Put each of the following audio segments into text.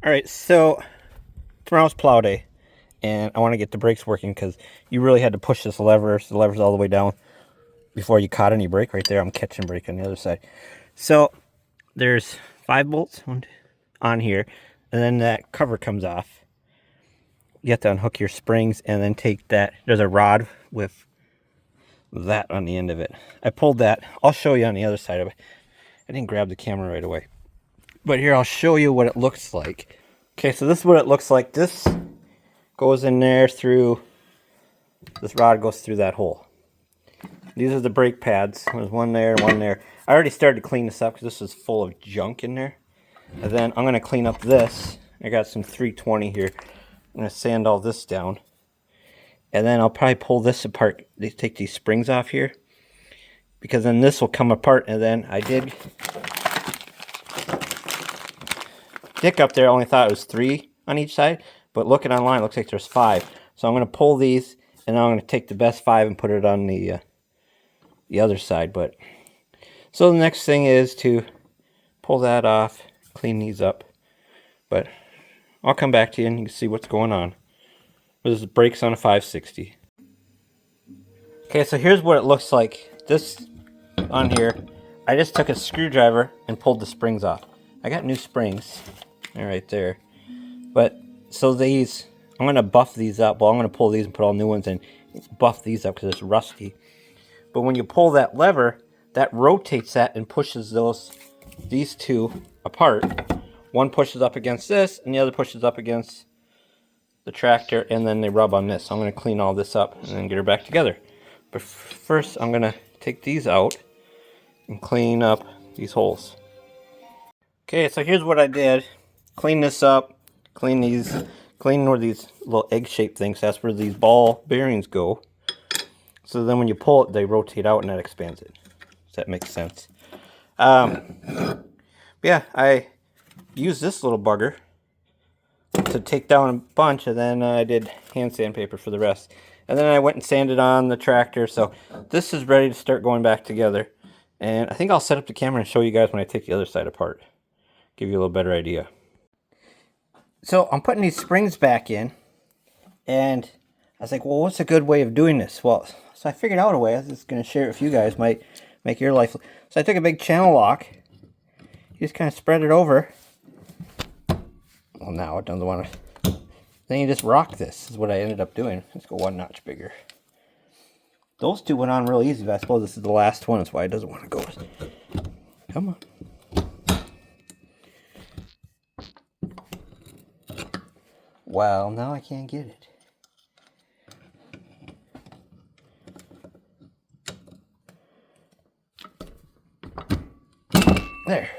All right, so tomorrow's plow day, and I want to get the brakes working because you really had to push this lever. So the lever's all the way down before you caught any brake. Right there, I'm catching brake on the other side. So there's 5 bolts on here, and then that cover comes off. You have to unhook your springs and then take that. There's a rod with that on the end of it. I pulled that. I'll show you on the other side of it. I didn't grab the camera right away. But here, I'll show you what it looks like. Okay, so this is what it looks like. This goes in there through, this rod goes through that hole. These are the brake pads. There's one there, one there. I already started to clean this up because this is full of junk in there. And then I'm going to clean up this. I got some 320 here. I'm going to sand all this down. And then I'll probably pull this apart. They take these springs off here. Because then this will come apart. And then I did stick up there. I only thought it was 3 on each side. But looking online, it looks like there's 5. So I'm going to pull these. And then I'm going to take the best 5 and put it on the other side. But so the next thing is to pull that off, clean these up. But I'll come back to you and you can see what's going on. This is brakes on a 560. Okay, so here's what it looks like. This on here, I just took a screwdriver and pulled the springs off. I got new springs. They're right there. But so these, I'm going to buff these up. Well, I'm going to pull these and put all new ones in. Buff these up because it's rusty. But when you pull that lever, that rotates that and pushes these two apart. One pushes up against this, and the other pushes up against the tractor, and then they rub on this. So I'm going to clean all this up and then get her back together. But first, I'm going to take these out and clean up these holes. Okay, so here's what I did. Clean this up, clean where these little egg-shaped things, that's where these ball bearings go. So then when you pull it, they rotate out and that expands it. Does that make sense? Yeah, I used this little bugger to take down a bunch, and then I did hand sandpaper for the rest. And then I went and sanded on the tractor, so this is ready to start going back together. And I think I'll set up the camera and show you guys when I take the other side apart. Give you a little better idea. So I'm putting these springs back in, and I was like, well, what's a good way of doing this? Well, so I figured out a way. I was just going to share it with you guys. Might make your life. So I took a big channel lock. You just kind of spread it over. Well, now it doesn't want to. Then you just rock this. This is what I ended up doing. Let's go 1 notch bigger. Those two went on real easy, but I suppose this is the last one. That's why it doesn't want to go. Come on. Well, now I can't get it. There.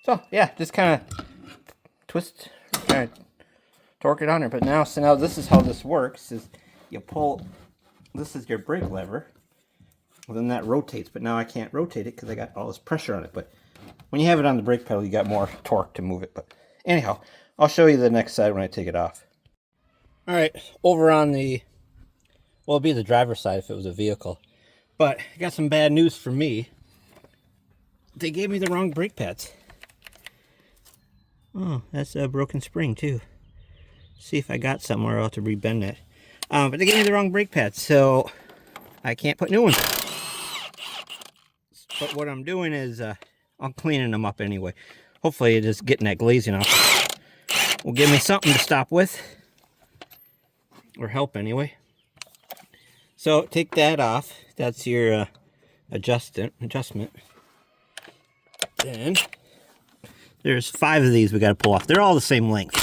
So, yeah, just kind of twist, kind of torque it on there. But now, so now this is how this works, is you pull, this is your brake lever. Well, then that rotates, but now I can't rotate it because I got all this pressure on it. But when you have it on the brake pedal, you got more torque to move it. But anyhow, I'll show you the next side when I take it off. All right, over on the, well, it'd be the driver's side if it was a vehicle. But I got some bad news for me. They gave me the wrong brake pads. Oh, that's a broken spring too. See if I got somewhere I'll have to rebend that. But they gave me the wrong brake pads, so I can't put new ones. But what I'm doing is I'm cleaning them up anyway. Hopefully just getting that glazing off will give me something to stop with. Or help anyway. So take that off. That's your adjustment. Then there's 5 of these we got to pull off. They're all the same length.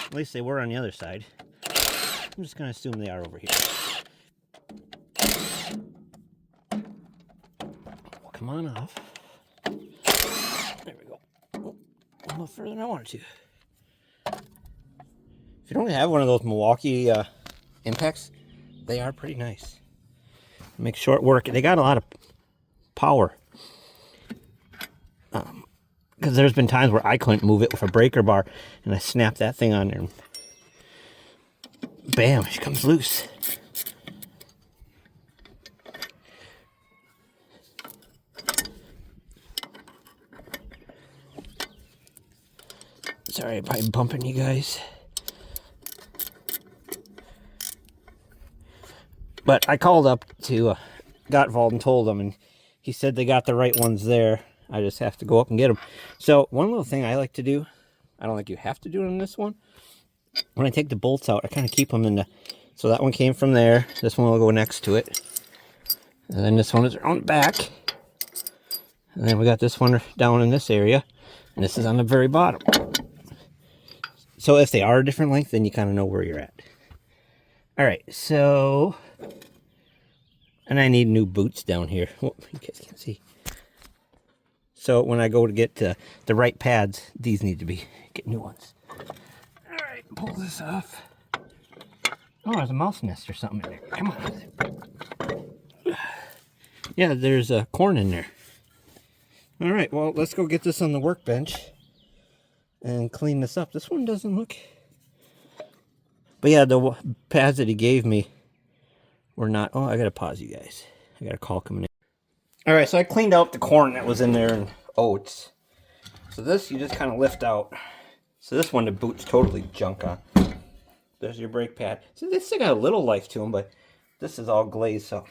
At least they were on the other side. I'm just going to assume they are over here. Come on off. There we go. Oh, a little further than I wanted to. If you don't have one of those Milwaukee impacts, they are pretty nice. Make short work. They got a lot of power. Because there's been times where I couldn't move it with a breaker bar, and I snap that thing on there, and bam, she comes loose. Sorry if I'm bumping you guys. But I called up to Gottwald and told him, and he said they got the right ones there. I just have to go up and get them. So one little thing I like to do, I don't think you have to do it on this one. When I take the bolts out, I kind of keep them in the... So that one came from there. This one will go next to it. And then this one is on the back. And then we got this one down in this area. And this is on the very bottom. So if they are a different length, then you kind of know where you're at. All right, so... And I need new boots down here. Oh, you guys can't see. So when I go to get the right pads, these need to get new ones. All right, pull this off. Oh, there's a mouse nest or something in there. Come on. Yeah, there's corn in there. All right, well, let's go get this on the workbench and clean this up. This one doesn't look... But yeah, the pads that he gave me were not... Oh, I got to pause you guys. I got a call coming in. All right, so I cleaned out the corn that was in there and oats. So this you just kind of lift out. So this one, the boot's totally junk on. There's your brake pad. So they still got a little life to them, but this is all glazed, so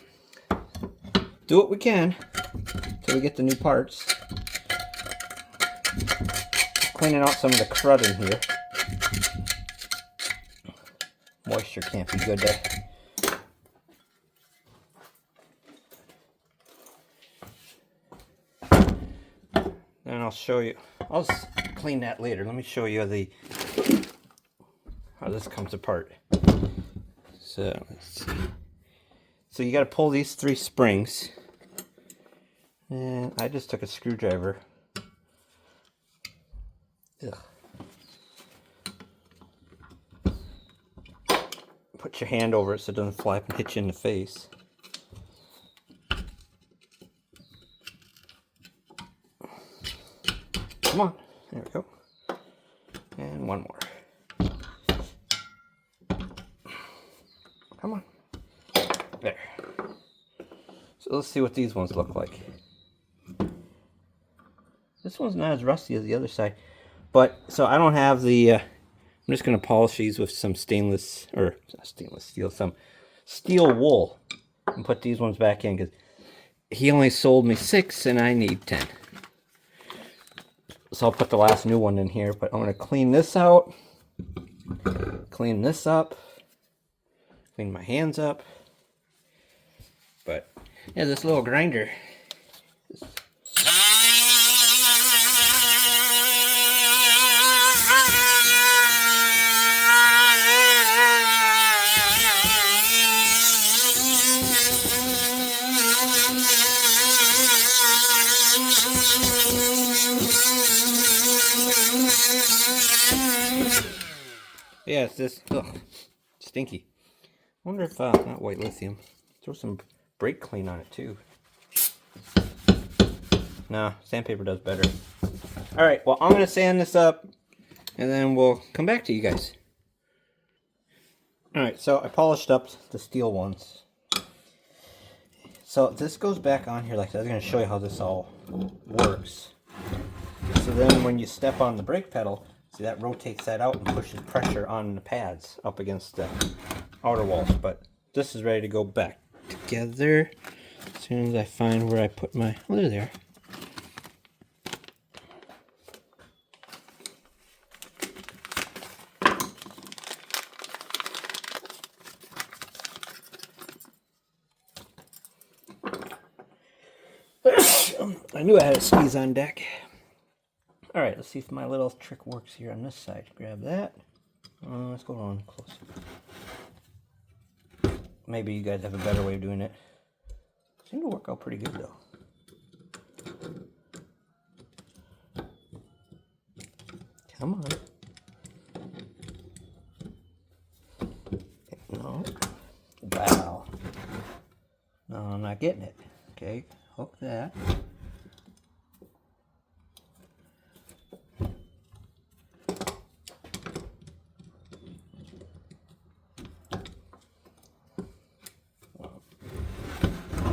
do what we can until we get the new parts. Cleaning out some of the crud in here. Moisture can't be good there. And I'll show you. I'll just clean that later. Let me show you how this comes apart. So let's see. So you got to pull these 3 springs, and I just took a screwdriver. Ugh. Put your hand over it so it doesn't fly up and hit you in the face. Come on. There we go. And one more. Come on. There. So let's see what these ones look like. This one's not as rusty as the other side. But, so I don't have the... I'm just going to polish these with some stainless steel, some steel wool. And put these ones back in, because he only sold me 6 and I need 10. So I'll put the last new one in here, but I'm going to clean this out, clean this up, clean my hands up. But yeah, this little grinder. Yeah, it's just stinky. I wonder if not white lithium. Throw some brake clean on it too. No, sandpaper does better. All right, well, I'm gonna sand this up, and then we'll come back to you guys. All right, so I polished up the steel ones. So this goes back on here like that. I was gonna show you how this all works. So then when you step on the brake pedal, see that rotates that out and pushes pressure on the pads up against the outer walls. But this is ready to go back together as soon as I find where I put my... Oh, they're there. I knew I had a squeeze on deck. All right, let's see if my little trick works here on this side. Grab that. Let's go on closer. Maybe you guys have a better way of doing it. Seemed to work out pretty good though. Come on. No. Wow. No, I'm not getting it. Okay, hook that.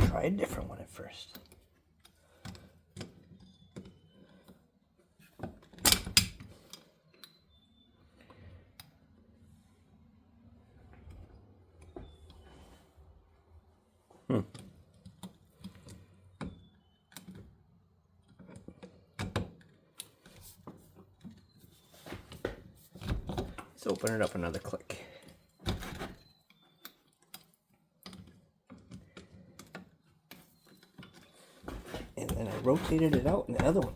Try a different one at first. Let's open it up another click. And then I rotated it out in the other one.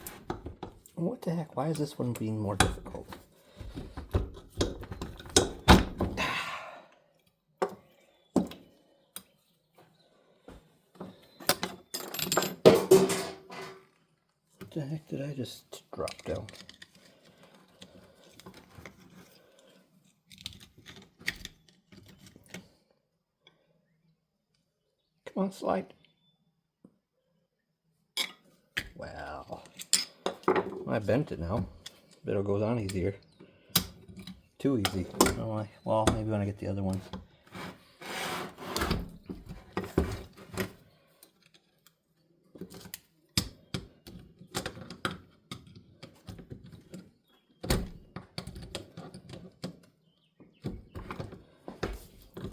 What the heck? Why is this one being more difficult? What the heck did I just drop down? Come on, slide. Wow. I bent it now. Bet it goes on easier. Too easy. Oh, well, maybe when I get the other one.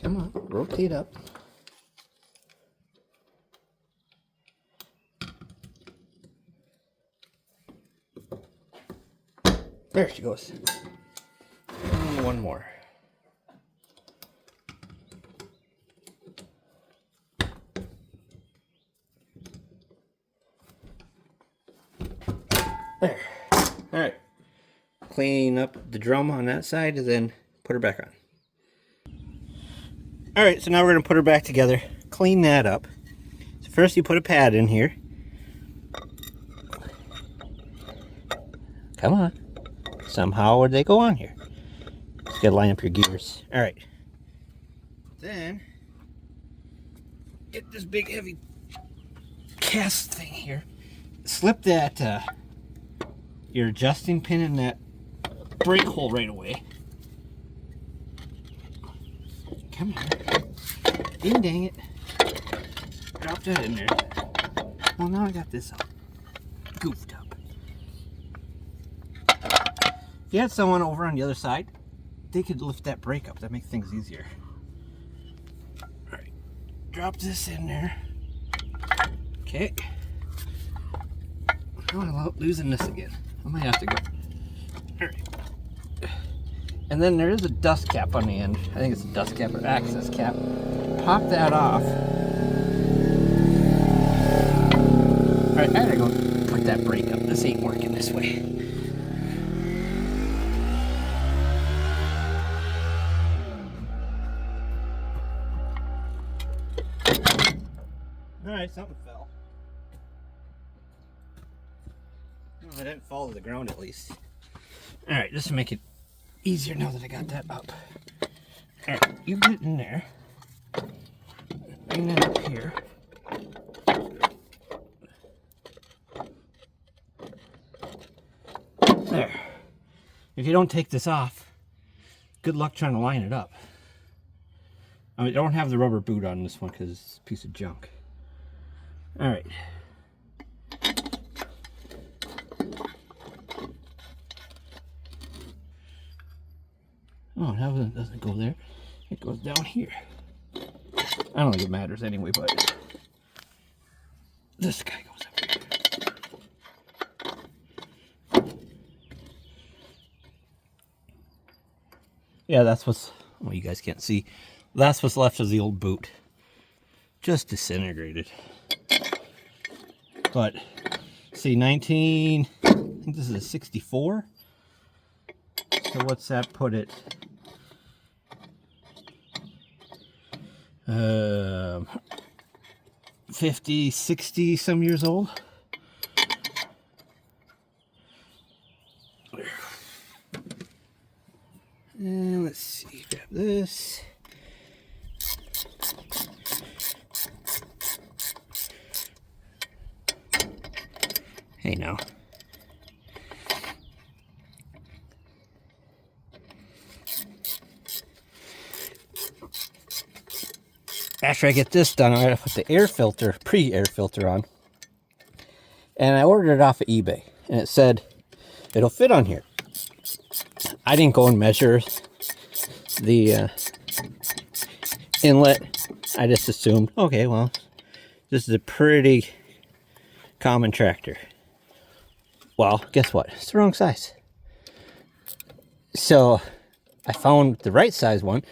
Come on, rotate up. There she goes. And one more. There. Alright. Clean up the drum on that side and then put her back on. Alright, so now we're going to put her back together. Clean that up. So first you put a pad in here. Come on. Somehow would they go on here? Just gotta line up your gears. Alright. Then get this big heavy cast thing here. Slip that your adjusting pin in that brake hole right away. Come on. Ding dang it. Drop that in there. Well, now I got this all goofed up. If you had someone over on the other side, they could lift that brake up. That makes things easier. Alright. Drop this in there. Okay. Oh, I'm losing this again. I might have to go. Alright. And then there is a dust cap on the end. I think it's a dust cap or access cap. Pop that off. Alright, I gotta go put that brake up. This ain't working this way. Alright, something fell. Well, I didn't fall to the ground at least. Alright, just to make it easier now that I got that up. Alright, you get in there. Bring that up here. There. If you don't take this off, good luck trying to line it up. I mean, I don't have the rubber boot on this one because it's a piece of junk. Alright. Oh, that doesn't go there. It goes down here. I don't think it matters anyway, but this guy goes up here. Yeah, that's what's, well, you guys can't see. That's what's left of the old boot. Just disintegrated. But, see, I think this is a 64. So what's that put it? 50, 60 some years old. And let's see, grab this. Hey now. After I get this done, I'm going to put the air filter, pre-air filter on. And I ordered it off of eBay. And it said, it'll fit on here. I didn't go and measure the inlet. I just assumed, okay, well, this is a pretty common tractor. Well, guess what? It's the wrong size. So, I found the right size one,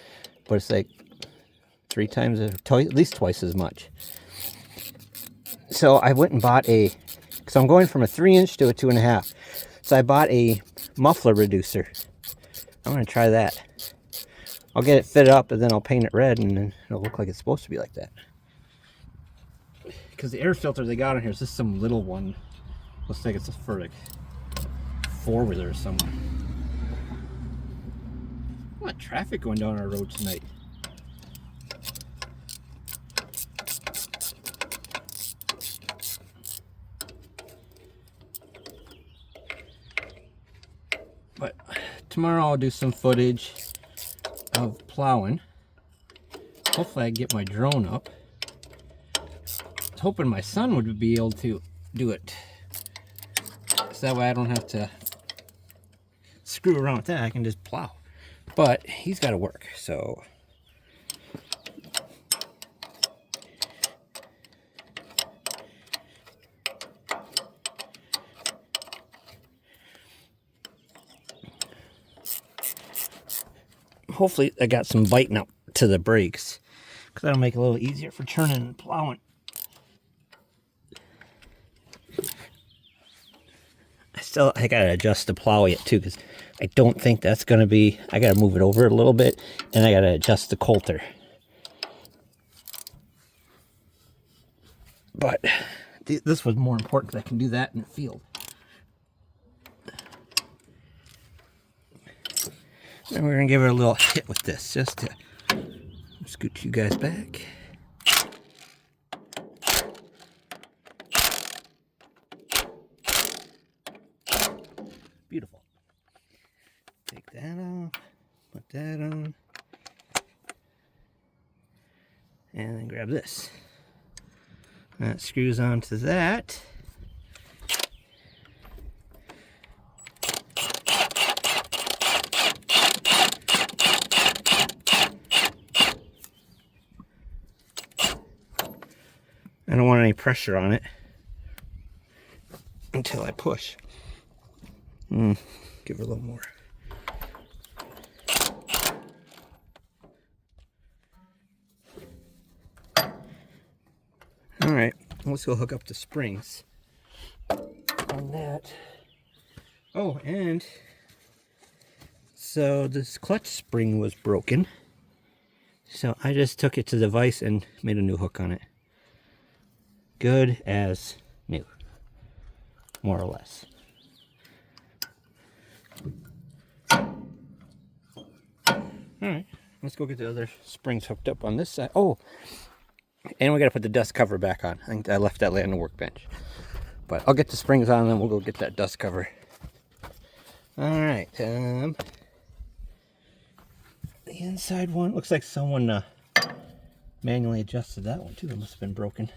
but it's like 3 times, at least twice as much. So I went and bought because I'm going from a 3-inch to a 2.5. So I bought a muffler reducer. I'm going to try that. I'll get it fit up and then I'll paint it red and then it'll look like it's supposed to be like that. Because the air filter they got on here is just some little one. Looks like it's for like 4-wheeler or something. A lot of traffic going down our road tonight. But tomorrow I'll do some footage of plowing. Hopefully I get my drone up. I was hoping my son would be able to do it. So that way I don't have to screw around with that. I can just plow. But he's got to work, so. Hopefully I got some biting up to the brakes, because that'll make it a little easier for turning and plowing. I gotta adjust the plow yet too, because I don't think that's gonna be, I gotta move it over a little bit, and I gotta adjust the coulter. But this was more important because I can do that in the field. And we're gonna give it a little hit with this, just to scoot you guys back. Beautiful. Take that off, put that on, and then grab this. That screws onto that. I don't want any pressure on it until I push. Give it a little more. All right, let's go hook up the springs on that. Oh, and so this clutch spring was broken. So I just took it to the vise and made a new hook on it. Good as new, more or less. Alright, let's go get the other springs hooked up on this side. Oh, and we gotta put the dust cover back on. I think I left that laying on the workbench. But I'll get the springs on and then we'll go get that dust cover. Alright, the inside one, looks like someone manually adjusted that one too. It must have been broken.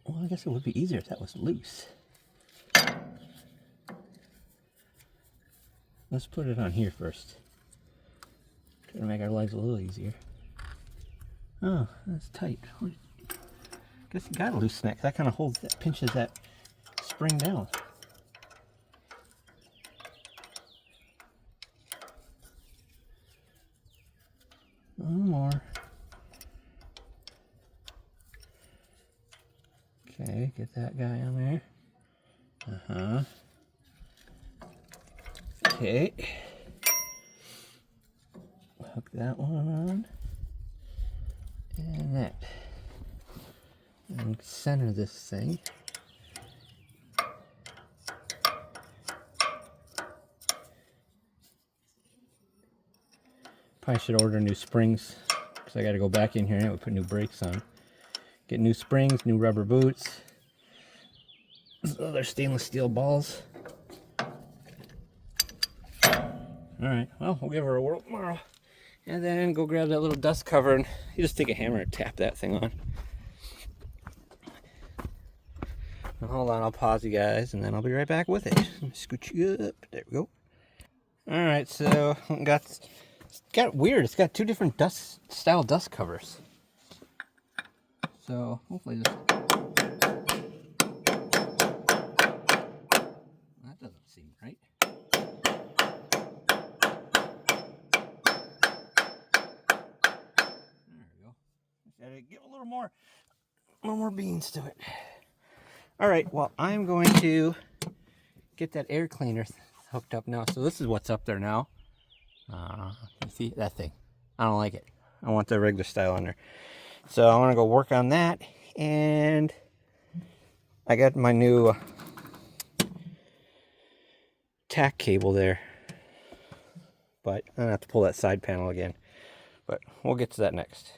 Well, I guess it would be easier if that was loose. Let's put it on here first. Try to make our lives a little easier. Oh, that's tight. I guess you gotta loosen that, 'cause that kind of holds, that pinches that spring down. One more. Okay, get that guy on there. Okay. Hook that one on. And that. And center this thing. Probably should order new springs, because I got to go back in here and put new brakes on. Get new springs, new rubber boots. So they're stainless steel balls. Alright, well, we'll give her a whirl tomorrow. And then go grab that little dust cover and you just take a hammer and tap that thing on. Now, hold on, I'll pause you guys and then I'll be right back with it. Scoot you up. There we go. Alright, so it's got weird. It's got 2 different style dust covers. So hopefully this. doesn't seem right. There we go. Just gotta give a little more beans to it. All right, well, I'm going to get that air cleaner hooked up now. So this is what's up there now. You see that thing? I don't like it. I want the regular style on there. So I want to go work on that. And I got my new tack cable there. But I'm going to have to pull that side panel again. But we'll get to that next.